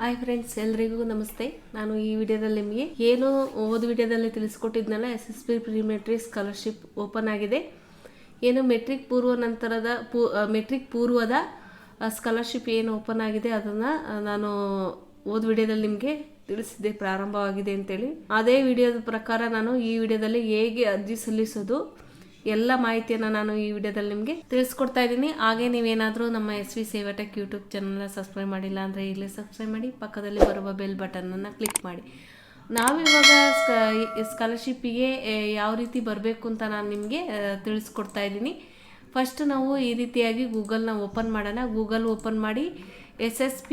Hi friends, ಎಲ್ರಿಗೂ ನಮಸ್ತೆ. ನಾನು ಈ ವಿಡಿಯೋದಲ್ಲಿ ನಿಮಗೆ ಏನು ಓದ್ ವಿಡಿಯೋದಲ್ಲಿ ತಿಳಿಸ್ಕೊಟ್ಟಿದ್ನಲ್ಲ, SSB pre matric scholarship open ಆಗಿದೆ. ಏನು ಮೆಟ್ರಿಕ್ ಪೂರ್ವದ ಸ್ಕಾಲರ್ಶಿಪ್ ಏನು ಓಪನ್ ಆಗಿದೆ ಅದನ್ನು ನಾನು ಓದ್ ವಿಡಿಯೋದಲ್ಲಿ ನಿಮಗೆ ತಿಳಿಸಿದ್ದೆ ಪ್ರಾರಂಭವಾಗಿದೆ ಅಂತೇಳಿ. ಅದೇ ವಿಡಿಯೋದ ಪ್ರಕಾರ ನಾನು ಈ ವಿಡಿಯೋದಲ್ಲಿ ಹೇಗೆ ಅರ್ಜಿ ಸಲ್ಲಿಸೋದು ಎಲ್ಲ ಮಾಹಿತಿಯನ್ನು ನಾನು ಈ ವಿಡಿಯೋದಲ್ಲಿ ನಿಮಗೆ ತಿಳಿಸ್ಕೊಡ್ತಾ ಇದ್ದೀನಿ. ಹಾಗೆ ನೀವೇನಾದರೂ ನಮ್ಮ SV ಸೇವಾಟೆಕ್ ಯೂಟ್ಯೂಬ್ ಚಾನಲ್ನ ಸಬ್ಸ್ಕ್ರೈಬ್ ಮಾಡಿಲ್ಲ ಅಂದರೆ ಈಗಲೇ ಸಬ್ಸ್ಕ್ರೈಬ್ ಮಾಡಿ, ಪಕ್ಕದಲ್ಲಿ ಬರುವ ಬೆಲ್ ಬಟನನ್ನು ಕ್ಲಿಕ್ ಮಾಡಿ. ನಾವಿವಾಗ ಸ್ಕಾಲರ್ಶಿಪ್ಪಿಗೆ ಯಾವ ರೀತಿ ಬರಬೇಕು ಅಂತ ನಾನು ನಿಮಗೆ ತಿಳಿಸ್ಕೊಡ್ತಾ ಇದ್ದೀನಿ. ಫಸ್ಟ್ ನಾವು ಈ ರೀತಿಯಾಗಿ ಗೂಗಲ್ನ ಓಪನ್ ಮಾಡೋಣ. ಗೂಗಲ್ ಓಪನ್ ಮಾಡಿ SSB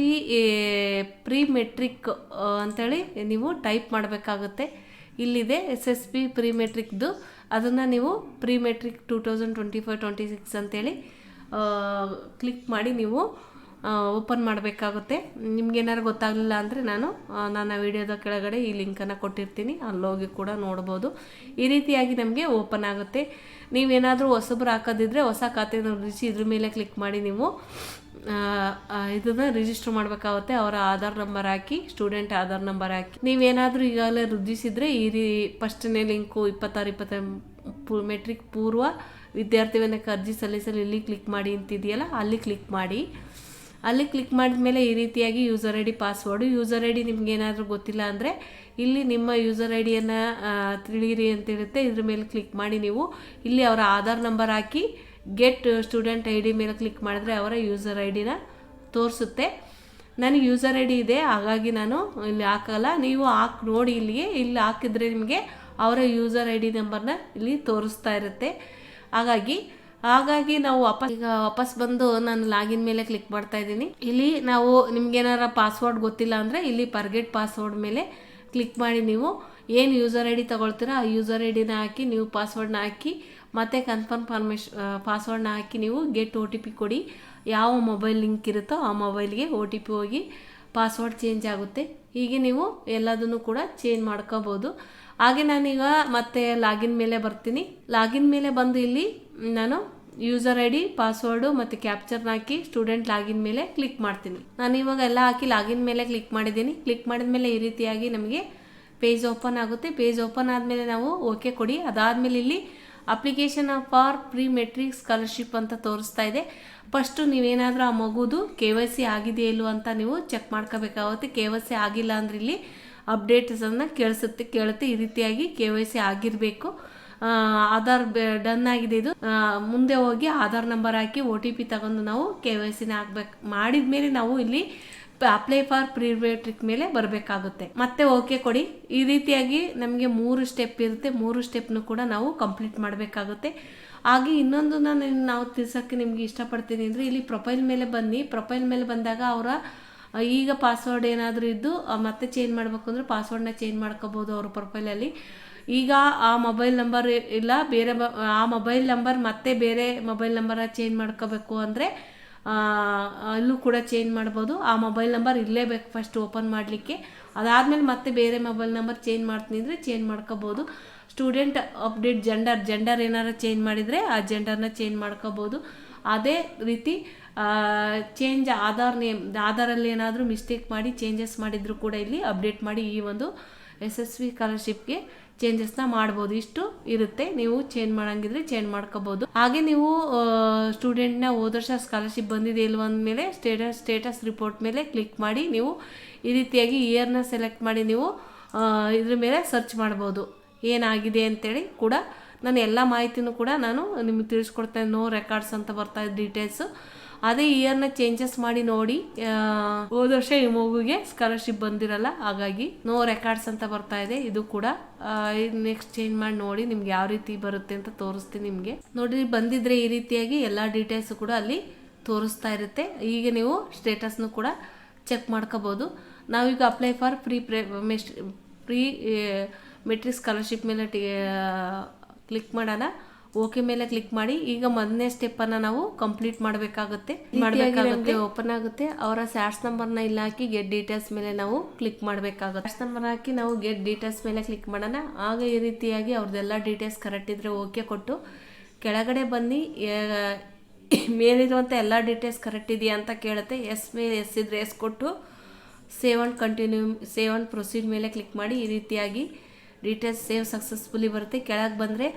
ಪ್ರಿ ಮೆಟ್ರಿಕ್ ಅಂಥೇಳಿ ನೀವು ಟೈಪ್ ಮಾಡಬೇಕಾಗುತ್ತೆ. ಇಲ್ಲಿದೆ SSB ಪ್ರಿ ಮೆಟ್ರಿಕ್ದು. ಅದನ್ನು ನೀವು ಪ್ರಿ ಮೆಟ್ರಿಕ್ 2025-26 ಅಂತೇಳಿ ಕ್ಲಿಕ್ ಮಾಡಿ ನೀವು ಓಪನ್ ಮಾಡಬೇಕಾಗುತ್ತೆ. ನಿಮ್ಗೇನಾದ್ರು ಗೊತ್ತಾಗಲಿಲ್ಲ ಅಂದರೆ ನನ್ನ ವಿಡಿಯೋದ ಕೆಳಗಡೆ ಈ ಲಿಂಕನ್ನು ಕೊಟ್ಟಿರ್ತೀನಿ, ಅಲ್ಲೋಗಿ ಕೂಡ ನೋಡ್ಬೋದು. ಈ ರೀತಿಯಾಗಿ ನಮಗೆ ಓಪನ್ ಆಗುತ್ತೆ. ನೀವೇನಾದರೂ ಹೊಸಬ್ರು ಹಾಕೋದಿದ್ರೆ ಹೊಸ ಖಾತೆ ನೋಡಿಸಿ ಇದ್ರ ಮೇಲೆ ಕ್ಲಿಕ್ ಮಾಡಿ ನೀವು ಇದನ್ನು ರಿಜಿಸ್ಟರ್ ಮಾಡಬೇಕಾಗುತ್ತೆ. ಅವರ ಆಧಾರ್ ನಂಬರ್ ಹಾಕಿ, ಸ್ಟೂಡೆಂಟ್ ಆಧಾರ್ ನಂಬರ್ ಹಾಕಿ. ನೀವೇನಾದರೂ ಈಗಾಗಲೇ ವೃದ್ಧಿಸಿದರೆ ಫಸ್ಟ್ನೇ ಲಿಂಕು 26-25 ಮೆಟ್ರಿಕ್ ಪೂರ್ವ ವಿದ್ಯಾರ್ಥಿವೇತನಕ್ಕೆ ಅರ್ಜಿ ಸಲ್ಲಿಸಲು ಇಲ್ಲಿ ಕ್ಲಿಕ್ ಮಾಡಿ ಅಂತಿದೆಯಲ್ಲ, ಅಲ್ಲಿ ಕ್ಲಿಕ್ ಮಾಡಿ. ಅಲ್ಲಿ ಕ್ಲಿಕ್ ಮಾಡಿದ ಮೇಲೆ ಈ ರೀತಿಯಾಗಿ user I D password. User I D ನಿಮ್ಗೇನಾದರೂ ಗೊತ್ತಿಲ್ಲ ಅಂದರೆ ಇಲ್ಲಿ ನಿಮ್ಮ ಯೂಸರ್ ಐ ಡಿಯನ್ನು ತಿಳಿಯಿರಿ ಅಂತಿರುತ್ತೆ. ಇದ್ರ ಮೇಲೆ ಕ್ಲಿಕ್ ಮಾಡಿ ನೀವು ಇಲ್ಲಿ ಅವರ Aadhaar number hockey get student I D ಮೇಲೆ ಕ್ಲಿಕ್ ಮಾಡಿದ್ರೆ ಅವರ ಯೂಸರ್ ಐ ಡಿನ ತೋರಿಸುತ್ತೆ. ನನಗೆ ಯೂಸರ್ ಐ ಡಿ ಇದೆ, ಹಾಗಾಗಿ ನಾನು ಇಲ್ಲಿ ಹಾಕಲ್ಲ. ನೀವು ನೋಡಿ ಇಲ್ಲಿ ಹಾಕಿದ್ರೆ ನಿಮಗೆ ಅವರ ಯೂಸರ್ ಐ ಡಿ ನಂಬರ್ನ ಇಲ್ಲಿ ತೋರಿಸ್ತಾ ಇರುತ್ತೆ. ಹಾಗಾಗಿ ನಾವು ವಾಪಸ್ ಬಂದು ನಾನು ಲಾಗಿನ್ ಮೇಲೆ ಕ್ಲಿಕ್ ಮಾಡ್ತಾ ಇದ್ದೀನಿ. ಇಲ್ಲಿ ನಾವು ನಿಮ್ಗೇನಾರ ಪಾಸ್ವರ್ಡ್ ಗೊತ್ತಿಲ್ಲ ಅಂದರೆ ಇಲ್ಲಿ ಫರ್ಗೆಟ್ ಪಾಸ್ವರ್ಡ್ ಮೇಲೆ ಕ್ಲಿಕ್ ಮಾಡಿ ನೀವು ಏನು ಯೂಸರ್ ಐ ಡಿ ತೊಗೊಳ್ತೀರಾ ಆ ಯೂಸರ್ ಐ ಡಿನ ಹಾಕಿ ನೀವು ಪಾಸ್ವರ್ಡ್ನ ಹಾಕಿ ಮತ್ತು ಕನ್ಫರ್ಮ್ ಪಾಸ್ವರ್ಡ್ನ ಹಾಕಿ ನೀವು ಗೆಟ್ OTP ಕೊಡಿ. ಯಾವ ಮೊಬೈಲ್ ಲಿಂಕ್ ಇರುತ್ತೋ ಆ ಮೊಬೈಲ್ಗೆ OTP ಹೋಗಿ ಪಾಸ್ವರ್ಡ್ ಚೇಂಜ್ ಆಗುತ್ತೆ. ಹೀಗೆ ನೀವು ಎಲ್ಲದನ್ನು ಕೂಡ ಚೇಂಜ್ ಮಾಡ್ಕೋಬೋದು. ಹಾಗೆ ನಾನೀಗ ಮತ್ತೆ ಲಾಗಿನ್ ಮೇಲೆ ಬರ್ತೀನಿ. ಲಾಗಿನ್ ಮೇಲೆ ಬಂದು ಇಲ್ಲಿ ನಾನು ಯೂಸರ್ ಐ ಡಿ, ಪಾಸ್ವರ್ಡು ಮತ್ತು ಕ್ಯಾಪ್ಚರ್ನ ಹಾಕಿ ಸ್ಟೂಡೆಂಟ್ ಲಾಗಿನ್ ಮೇಲೆ ಕ್ಲಿಕ್ ಮಾಡ್ತೀನಿ. ನಾನು ಇವಾಗ ಎಲ್ಲ ಹಾಕಿ ಲಾಗಿನ್ ಮೇಲೆ ಕ್ಲಿಕ್ ಮಾಡಿದ್ದೀನಿ. ಕ್ಲಿಕ್ ಮಾಡಿದ ಮೇಲೆ ಈ ರೀತಿಯಾಗಿ ನಮಗೆ ಪೇಜ್ ಓಪನ್ ಆಗುತ್ತೆ. ಪೇಜ್ ಓಪನ್ ಆದಮೇಲೆ ನಾವು ಓಕೆ ಕೊಡಿ. ಅದಾದಮೇಲೆ ಇಲ್ಲಿ application for pre matric scholarship ಅಂತ ತೋರಿಸ್ತಾ ಇದೆ. ಫಸ್ಟು ನೀವೇನಾದರೂ ಆ ಮಗುದು KYC ಆಗಿದೆಯೋ ಇಲ್ವೋ ಅಂತ ನೀವು ಚೆಕ್ ಮಾಡ್ಕೋಬೇಕಾಗುತ್ತೆ. KYC ಆಗಿಲ್ಲ ಅಂದರೆ ಇಲ್ಲಿ ಅಪ್ಡೇಟ್ಸನ್ನು ಕೇಳುತ್ತೆ. ಈ ರೀತಿಯಾಗಿ KYC ಆಗಿರಬೇಕು. ಆಧಾರ್ ಡನ್ ಆಗಿದೆ. ಇದು ಮುಂದೆ ಹೋಗಿ ಆಧಾರ್ ನಂಬರ್ ಹಾಕಿ OTP ತಗೊಂಡು ನಾವು KYCನ ಹಾಕ್ಬೇಕು. ಮಾಡಿದ ಮೇಲೆ ನಾವು ಇಲ್ಲಿ ಅಪ್ಲೈ ಫಾರ್ ಪ್ರಿ ಮೆಟ್ರಿಕ್ ಮೇಲೆ ಬರಬೇಕಾಗುತ್ತೆ. ಮತ್ತೆ ಓಕೆ ಕೊಡಿ. ಈ ರೀತಿಯಾಗಿ ನಮಗೆ 3 ಸ್ಟೆಪ್ ಇರುತ್ತೆ. 3 ಸ್ಟೆಪ್ನು ಕೂಡ ನಾವು ಕಂಪ್ಲೀಟ್ ಮಾಡಬೇಕಾಗುತ್ತೆ. ಹಾಗೆ ಇನ್ನೊಂದು ನಾವು ತಿಳಿಸೋಕ್ಕೆ ನಿಮಗೆ ಇಷ್ಟಪಡ್ತೀನಿ ಅಂದರೆ ಇಲ್ಲಿ ಪ್ರೊಫೈಲ್ ಮೇಲೆ ಬನ್ನಿ. ಪ್ರೊಫೈಲ್ ಮೇಲೆ ಬಂದಾಗ ಅವರ ಈಗ ಪಾಸ್ವರ್ಡ್ ಏನಾದರೂ ಇದ್ದು ಮತ್ತೆ ಚೇಂಜ್ ಮಾಡಬೇಕು ಅಂದರೆ ಪಾಸ್ವರ್ಡ್ನ ಚೇಂಜ್ ಮಾಡ್ಕೋಬೋದು ಅವ್ರ ಪ್ರೊಫೈಲಲ್ಲಿ. ಈಗ ಆ ಮೊಬೈಲ್ ನಂಬರ್ ಇಲ್ಲ, ಬೇರೆ ಆ ಮೊಬೈಲ್ ನಂಬರ್ ಮತ್ತೆ ಬೇರೆ ಮೊಬೈಲ್ ನಂಬರ ಚೇಂಜ್ ಮಾಡ್ಕೋಬೇಕು ಅಂದರೆ ಅಲ್ಲೂ ಕೂಡ ಚೇಂಜ್ ಮಾಡ್ಬೋದು. ಆ ಮೊಬೈಲ್ ನಂಬರ್ ಇರಲೇಬೇಕು ಫಸ್ಟ್ ಓಪನ್ ಮಾಡಲಿಕ್ಕೆ. ಅದಾದಮೇಲೆ ಮತ್ತೆ ಬೇರೆ ಮೊಬೈಲ್ ನಂಬರ್ ಚೇಂಜ್ ಮಾಡ್ತೀನಿ ಅಂದರೆ ಚೇಂಜ್ ಮಾಡ್ಕೋಬೋದು. ಸ್ಟೂಡೆಂಟ್ ಅಪ್ಡೇಟ್ ಜೆಂಡರ್ ಏನಾರು ಚೇಂಜ್ ಮಾಡಿದರೆ ಆ ಜೆಂಡರ್ನ ಚೇಂಜ್ ಮಾಡ್ಕೋಬೋದು. ಅದೇ ರೀತಿ ಚೇಂಜ್ ಆಧಾರಲ್ಲಿ ಏನಾದರೂ ಮಿಸ್ಟೇಕ್ ಮಾಡಿ ಚೇಂಜಸ್ ಮಾಡಿದರೂ ಕೂಡ ಇಲ್ಲಿ ಅಪ್ಡೇಟ್ ಮಾಡಿ ಈ ಒಂದು SSB ಸ್ಕಾಲರ್ಶಿಪ್ಗೆ ಚೇಂಜಸ್ನ ಮಾಡ್ಬೋದು. ಇಷ್ಟು ಇರುತ್ತೆ. ನೀವು ಚೇಂಜ್ ಮಾಡೋಂಗಿದ್ರೆ ಚೇಂಜ್ ಮಾಡ್ಕೋಬೋದು. ಹಾಗೆ ನೀವು ಸ್ಟೂಡೆಂಟ್ನ ಹೋದ ವರ್ಷ ಸ್ಕಾಲರ್ಶಿಪ್ ಬಂದಿದೆ ಇಲ್ವ ಅಂದಮೇಲೆ ಸ್ಟೇಟಸ್ ರಿಪೋರ್ಟ್ ಮೇಲೆ ಕ್ಲಿಕ್ ಮಾಡಿ ನೀವು ಈ ರೀತಿಯಾಗಿ ಇಯರ್ನ ಸೆಲೆಕ್ಟ್ ಮಾಡಿ ನೀವು ಇದ್ರ ಮೇಲೆ ಸರ್ಚ್ ಮಾಡ್ಬೋದು ಏನಾಗಿದೆ ಅಂತೇಳಿ ಕೂಡ. ನಾನು ಎಲ್ಲ ಮಾಹಿತಿನೂ ಕೂಡ ನಾನು ನಿಮಗೆ ತಿಳಿಸ್ಕೊಡ್ತೇನೆ. ನೋ ರೆಕಾರ್ಡ್ಸ್ ಅಂತ ಬರ್ತಾ ಇದೆ ಡೀಟೇಲ್ಸು. ಅದೇ ಇಯರ್ನ ಚೇಂಜಸ್ ಮಾಡಿ ನೋಡಿ. ಹೋದ ವರ್ಷ ಈ ಮಗುಗೆ ಸ್ಕಾಲರ್ಶಿಪ್ ಬಂದಿರಲ್ಲ, ಹಾಗಾಗಿ ನೋ ರೆಕಾರ್ಡ್ಸ್ ಅಂತ ಬರ್ತಾ ಇದೆ. ಇದು ಕೂಡ ನೆಕ್ಸ್ಟ್ ಚೇಂಜ್ ಮಾಡಿ ನೋಡಿ ನಿಮ್ಗೆ ಯಾವ ರೀತಿ ಬರುತ್ತೆ ಅಂತ ತೋರಿಸ್ತೀನಿ ನಿಮಗೆ. ನೋಡಿ ಬಂದಿದ್ರೆ ಈ ರೀತಿಯಾಗಿ ಎಲ್ಲ ಡೀಟೇಲ್ಸು ಕೂಡ ಅಲ್ಲಿ ತೋರಿಸ್ತಾ ಇರುತ್ತೆ. ಈಗ ನೀವು ಸ್ಟೇಟಸ್ನು ಕೂಡ ಚೆಕ್ ಮಾಡ್ಕೋಬೋದು. ನಾವೀಗ apply for pre matric scholarship ಮೇಲೆ ಕ್ಲಿಕ್ ಮಾಡೋಣ. ಓಕೆ ಮೇಲೆ ಕ್ಲಿಕ್ ಮಾಡಿ. ಈಗ ಮೊದಲನೇ ಸ್ಟೆಪ್ಪನ್ನು ನಾವು ಕಂಪ್ಲೀಟ್ ಮಾಡಬೇಕಾಗುತ್ತೆ. ಓಪನ್ ಆಗುತ್ತೆ. ಅವರ ಸ್ಯಾಟ್ಸ್ ನಂಬರ್ನ ಇಲ್ಲಿ ಹಾಕಿ ಗೆಟ್ ಡೀಟೇಲ್ಸ್ ಮೇಲೆ ನಾವು ಕ್ಲಿಕ್ ಮಾಡಬೇಕಾಗುತ್ತೆ. ಸ್ಯಾಟ್ಸ್ ನಂಬರ್ ಹಾಕಿ ನಾವು ಗೆಟ್ ಡೀಟೇಲ್ಸ್ ಮೇಲೆ ಕ್ಲಿಕ್ ಮಾಡೋಣ. ಆಗ ಈ ರೀತಿಯಾಗಿ ಅವ್ರದ್ದೆಲ್ಲ ಡೀಟೇಲ್ಸ್ ಕರೆಕ್ಟ್ ಇದ್ರೆ ಓಕೆ ಕೊಟ್ಟು ಕೆಳಗಡೆ ಬನ್ನಿ. ಮೇಲಿರುವಂಥ ಎಲ್ಲ ಡೀಟೇಲ್ಸ್ ಕರೆಕ್ಟ್ ಇದೆಯಾ ಅಂತ ಕೇಳುತ್ತೆ. ಎಸ್ ಮೇಲೆ ಎಸ್ ಇದ್ರೆ ಎಸ್ ಕೊಟ್ಟು ಸೇವ್ ಆ್ಯಂಡ್ ಪ್ರೊಸೀಡ್ ಮೇಲೆ ಕ್ಲಿಕ್ ಮಾಡಿ. ಈ ರೀತಿಯಾಗಿ ಡೀಟೇಲ್ಸ್ ಸೇವ್ ಸಕ್ಸಸ್ಫುಲಿ ಬರುತ್ತೆ. ಕೆಳಗೆ ಬಂದರೆ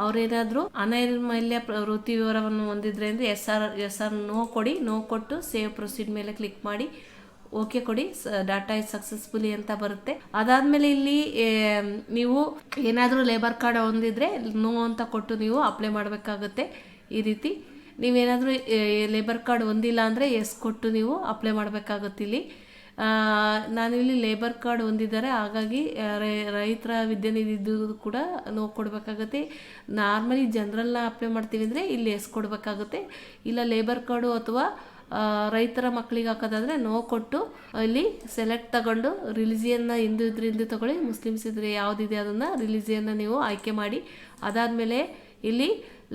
ಅವರೇನಾದರೂ ಅನೈರ್ಮಲ್ಯ ವೃತ್ತಿ ವಿವರವನ್ನು ಹೊಂದಿದ್ರೆ ಅಂದರೆ ಎಸ್ ಆರ್ ನೋ ಕೊಡಿ. ನೋ ಕೊಟ್ಟು ಸೇವ್ ಪ್ರೊಸೀಡ್ ಮೇಲೆ ಕ್ಲಿಕ್ ಮಾಡಿ. ಓಕೆ ಕೊಡಿ. ಡಾಟಾ ಇಸ್ ಸಕ್ಸಸ್ಫುಲಿ ಅಂತ ಬರುತ್ತೆ. ಅದಾದಮೇಲೆ ಇಲ್ಲಿ ನೀವು ಏನಾದರೂ ಲೇಬರ್ ಕಾರ್ಡ್ ಹೊಂದಿದ್ರೆ ನೋ ಅಂತ ಕೊಟ್ಟು ನೀವು ಅಪ್ಲೈ ಮಾಡಬೇಕಾಗುತ್ತೆ. ಈ ರೀತಿ ನೀವೇನಾದರೂ ಲೇಬರ್ ಕಾರ್ಡ್ ಹೊಂದಿಲ್ಲ ಅಂದರೆ ಎಸ್ ಕೊಟ್ಟು ನೀವು ಅಪ್ಲೈ ಮಾಡಬೇಕಾಗುತ್ತೆ. ಇಲ್ಲಿ ನಾನಿಲ್ಲಿ ಲೇಬರ್ ಕಾರ್ಡ್ ಹೊಂದಿದ್ದಾರೆ, ಹಾಗಾಗಿ ರೈತರ ವಿದ್ಯಾನಿಧಿದು ಕೂಡ ನೋ ಕೊಡಬೇಕಾಗುತ್ತೆ. ನಾರ್ಮಲಿ ಜನರಲ್ನ ಅಪ್ಲೈ ಮಾಡ್ತೀವಿ ಅಂದರೆ ಇಲ್ಲಿ ಎಸ್ ಕೊಡಬೇಕಾಗುತ್ತೆ. ಇಲ್ಲ ಲೇಬರ್ ಕಾರ್ಡು ಅಥವಾ ರೈತರ ಮಕ್ಕಳಿಗೆ ಹಾಕೋದಾದರೆ ನೋ ಕೊಟ್ಟು ಇಲ್ಲಿ ಸೆಲೆಕ್ಟ್ ತಗೊಂಡು ರಿಲಿಜಿಯನ್ನ ಹಿಂದೂ ತಗೊಳ್ಳಿ, ಮುಸ್ಲಿಮ್ಸ್ ಇದ್ರೆ ಯಾವುದಿದೆ ಅದನ್ನು ರಿಲಿಜಿಯನ್ನ ನೀವು ಆಯ್ಕೆ ಮಾಡಿ. ಅದಾದಮೇಲೆ ಇಲ್ಲಿ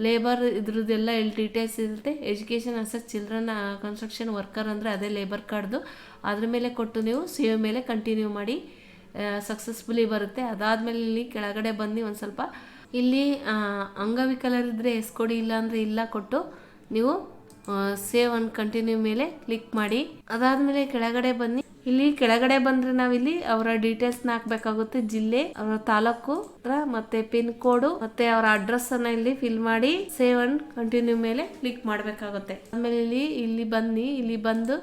ಲೇಬರ್ ಇದ್ರದ್ದೆಲ್ಲ ಇಲ್ಲಿ ಡೀಟೇಲ್ಸ್ ಇರುತ್ತೆ. Education assess children construction worker ಅಂದರೆ ಅದೇ ಲೇಬರ್ ಕಾರ್ಡ್ದು. ಅದ್ರ ಮೇಲೆ ಕೊಟ್ಟು ನೀವು ಸೇವ್ ಮೇಲೆ ಕಂಟಿನ್ಯೂ ಮಾಡಿ. ಸಕ್ಸಸ್ಫುಲಿ ಬರುತ್ತೆ. ಅದಾದಮೇಲೆ ಇಲ್ಲಿ ಕೆಳಗಡೆ ಬಂದು ಒಂದು ಸ್ವಲ್ಪ ಇಲ್ಲಿ ಅಂಗವಿಕಲರಿದ್ದರೆ ಎಸ್ ಕೊಡಿ, ಇಲ್ಲ ಅಂದರೆ ಇಲ್ಲ ಕೊಟ್ಟು ನೀವು ಸೇವ್ ಆ್ಯಂಡ್ ಕಂಟಿನ್ಯೂ ಮೇಲೆ ಕ್ಲಿಕ್ ಮಾಡಿ. ಅದಾದಮೇಲೆ ಕೆಳಗಡೆ ಬನ್ನಿ. ಇಲ್ಲಿ ಕೆಳಗಡೆ ಬಂದರೆ ನಾವಿಲ್ಲಿ ಅವರ ಡೀಟೇಲ್ಸ್ನ ಹಾಕಬೇಕಾಗುತ್ತೆ. ಜಿಲ್ಲೆ, ಅವರ ತಾಲೂಕು ಮತ್ತೆ ಪಿನ್ ಕೋಡು ಮತ್ತೆ ಅವರ ಅಡ್ರೆಸ್ ಅನ್ನ ಇಲ್ಲಿ ಫಿಲ್ ಮಾಡಿ ಸೇವ್ ಆ್ಯಂಡ್ ಕಂಟಿನ್ಯೂ ಮೇಲೆ ಕ್ಲಿಕ್ ಮಾಡಬೇಕಾಗುತ್ತೆ. ಆಮೇಲೆ ಇಲ್ಲಿ ಬಂದು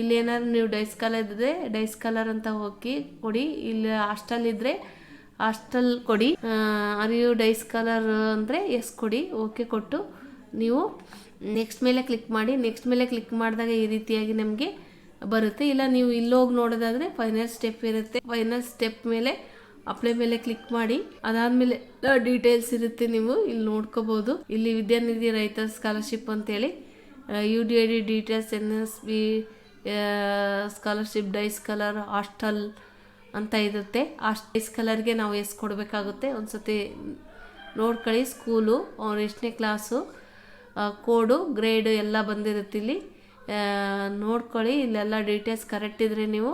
ಇಲ್ಲಿ ಏನಾದ್ರು ನೀವು ಡೈಸ್ ಕಲರ್ ಇದ್ರೆ ಡೈಸ್ ಕಲರ್ ಅಂತ ಹೋಗಿ ಕೊಡಿ. ಇಲ್ಲಿ ಹಾಸ್ಟೆಲ್ ಇದ್ರೆ ಹಾಸ್ಟೆಲ್ ಕೊಡಿ. ಅರಿಯು ಡೈಸ್ ಕಲರ್ ಅಂದರೆ ಎಸ್ ಕೊಡಿ. ಓಕೆ ಕೊಟ್ಟು ನೀವು ನೆಕ್ಸ್ಟ್ ಮೇಲೆ ಕ್ಲಿಕ್ ಮಾಡಿ. ನೆಕ್ಸ್ಟ್ ಮೇಲೆ ಕ್ಲಿಕ್ ಮಾಡಿದಾಗ ಈ ರೀತಿಯಾಗಿ ನಮಗೆ ಬರುತ್ತೆ. ಇಲ್ಲ ನೀವು ಇಲ್ಲೋಗಿ ನೋಡೋದಾದರೆ ಫೈನಲ್ ಸ್ಟೆಪ್ ಇರುತ್ತೆ. ಫೈನಲ್ ಸ್ಟೆಪ್ ಮೇಲೆ ಅಪ್ಲೈ ಮೇಲೆ ಕ್ಲಿಕ್ ಮಾಡಿ. ಅದಾದಮೇಲೆ ಡೀಟೇಲ್ಸ್ ಇರುತ್ತೆ, ನೀವು ಇಲ್ಲಿ ನೋಡ್ಕೋಬೋದು. ಇಲ್ಲಿ ವಿದ್ಯಾನಿಧಿ ರೈತರ ಸ್ಕಾಲರ್ಶಿಪ್ ಅಂತೇಳಿ UDID ಡೀಟೇಲ್ಸ್, NSB ಸ್ಕಾಲರ್ಶಿಪ್, ಡೈಸ್ ಕಲರ್, ಹಾಸ್ಟೆಲ್ ಅಂತ ಇರುತ್ತೆ. ಡೈಸ್ ಕಲರ್ಗೆ ನಾವು ಎಸ್ ಕೊಡಬೇಕಾಗುತ್ತೆ. ಒಂದು ಸತಿ ನೋಡ್ಕೊಳ್ಳಿ. ಸ್ಕೂಲು, ಅವ್ರು ಎಷ್ಟನೇ ಕ್ಲಾಸು, ಕೋಡು, ಗ್ರೇಡು ಎಲ್ಲ ಬಂದಿರುತ್ತೆ. ಇಲ್ಲಿ ನೋಡ್ಕೊಳ್ಳಿ. ಇಲ್ಲೆಲ್ಲ ಡೀಟೇಲ್ಸ್ ಕರೆಕ್ಟ್ ಇದ್ದರೆ ನೀವು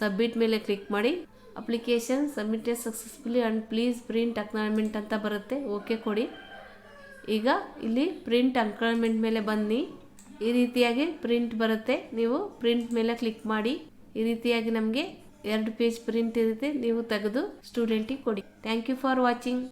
ಸಬ್ಮಿಟ್ ಮೇಲೆ ಕ್ಲಿಕ್ ಮಾಡಿ. Application submitted successfully and please print acknowledgement ಅಂತ ಬರುತ್ತೆ. ಓಕೆ ಕೊಡಿ. ಈಗ ಇಲ್ಲಿ ಪ್ರಿಂಟ್ ಅಕ್ನಾಲಜ್ಮೆಂಟ್ ಮೇಲೆ ಬನ್ನಿ. ಈ ರೀತಿಯಾಗಿ ಪ್ರಿಂಟ್ ಬರುತ್ತೆ. ನೀವು ಪ್ರಿಂಟ್ ಮೇಲೆ ಕ್ಲಿಕ್ ಮಾಡಿ. ಈ ರೀತಿಯಾಗಿ ನಮಗೆ 2 ಪೇಜ್ ಪ್ರಿಂಟ್ ಇರುತ್ತೆ. ನೀವು ತೆಗೆದು ಸ್ಟೂಡೆಂಟಿಗೆ ಕೊಡಿ. Thank you for watching.